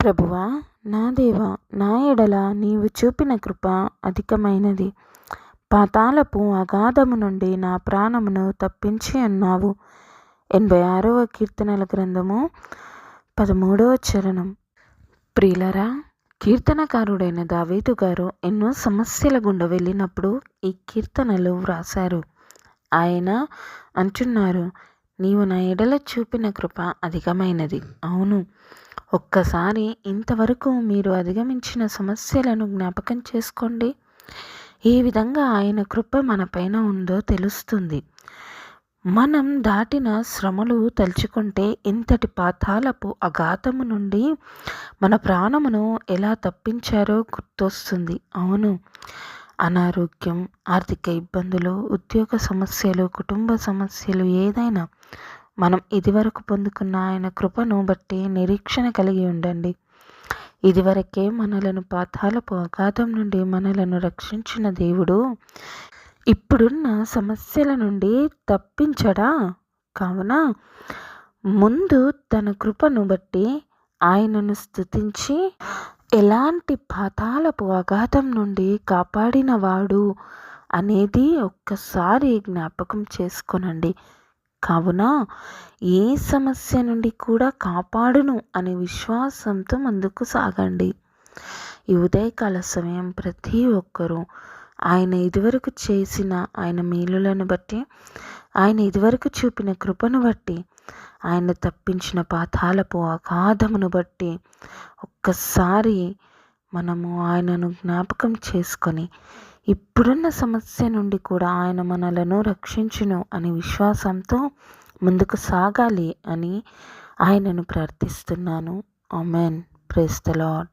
ప్రభువా, నా దేవా, నా ఎడల నీవు చూపిన కృప అధికమైనది. పాతాళపు అగాధము నుండి నా ప్రాణమును తప్పించి అన్నావు. 86వ కీర్తనల గ్రంథము 13వ చరణం. ప్రియులరా, కీర్తనకారుడైన దావీదు గారు ఎన్నో సమస్యల గుండా వెళ్ళినప్పుడు ఈ కీర్తనలు వ్రాశారు. ఆయన అంటున్నారు, నీవు నా ఎడల చూపిన కృప అధికమైనది. అవును, ఒక్కసారి ఇంతవరకు మీరు అధిగమించిన సమస్యలను జ్ఞాపకం చేసుకోండి. ఏ విధంగా ఆయన కృప మన పైన ఉందో తెలుస్తుంది. మనం దాటిన శ్రమలు తలుచుకుంటే ఇంతటి పాతాళపు అగాధము నుండి మన ప్రాణమును ఎలా తప్పించారో గుర్తొస్తుంది. అవును, అనారోగ్యం, ఆర్థిక ఇబ్బందులు, ఉద్యోగ సమస్యలు, కుటుంబ సమస్యలు ఏదైనా మనం ఇదివరకు పొందుకున్న ఆయన కృపను బట్టి నిరీక్షణ కలిగి ఉండండి. ఇదివరకే మనలను పాతాళపు అగాధం నుండి మనలను రక్షించిన దేవుడు ఇప్పుడున్న సమస్యల నుండి తప్పించడా? కావున ముందు తన కృపను బట్టి ఆయనను స్తుతించి, ఎలాంటి పాతాళపు అగాధం నుండి కాపాడినవాడు అనేది ఒక్కసారి జ్ఞాపకం చేసుకొనండి. కావున ఏ సమస్య నుండి కూడా కాపాడును అనే విశ్వాసంతో ముందుకు సాగండి. ఈ ఉదయకాల సమయం ప్రతి ఒక్కరూ ఆయన ఇదివరకు చేసిన ఆయన మేలులను బట్టి, ఆయన ఇదివరకు చూపిన కృపను బట్టి, ఆయన తప్పించిన పాతాళపు అగాధమును బట్టి ఒక్కసారి మనము ఆయనను జ్ఞాపకం చేసుకొని, ఇప్పుడున్న సమస్య నుండి కూడా ఆయన మనలను రక్షించును అనే విశ్వాసంతో ముందుకు సాగాలి అని ఆయనను ప్రార్థిస్తున్నాను. ఆమెన్. Praise the lord.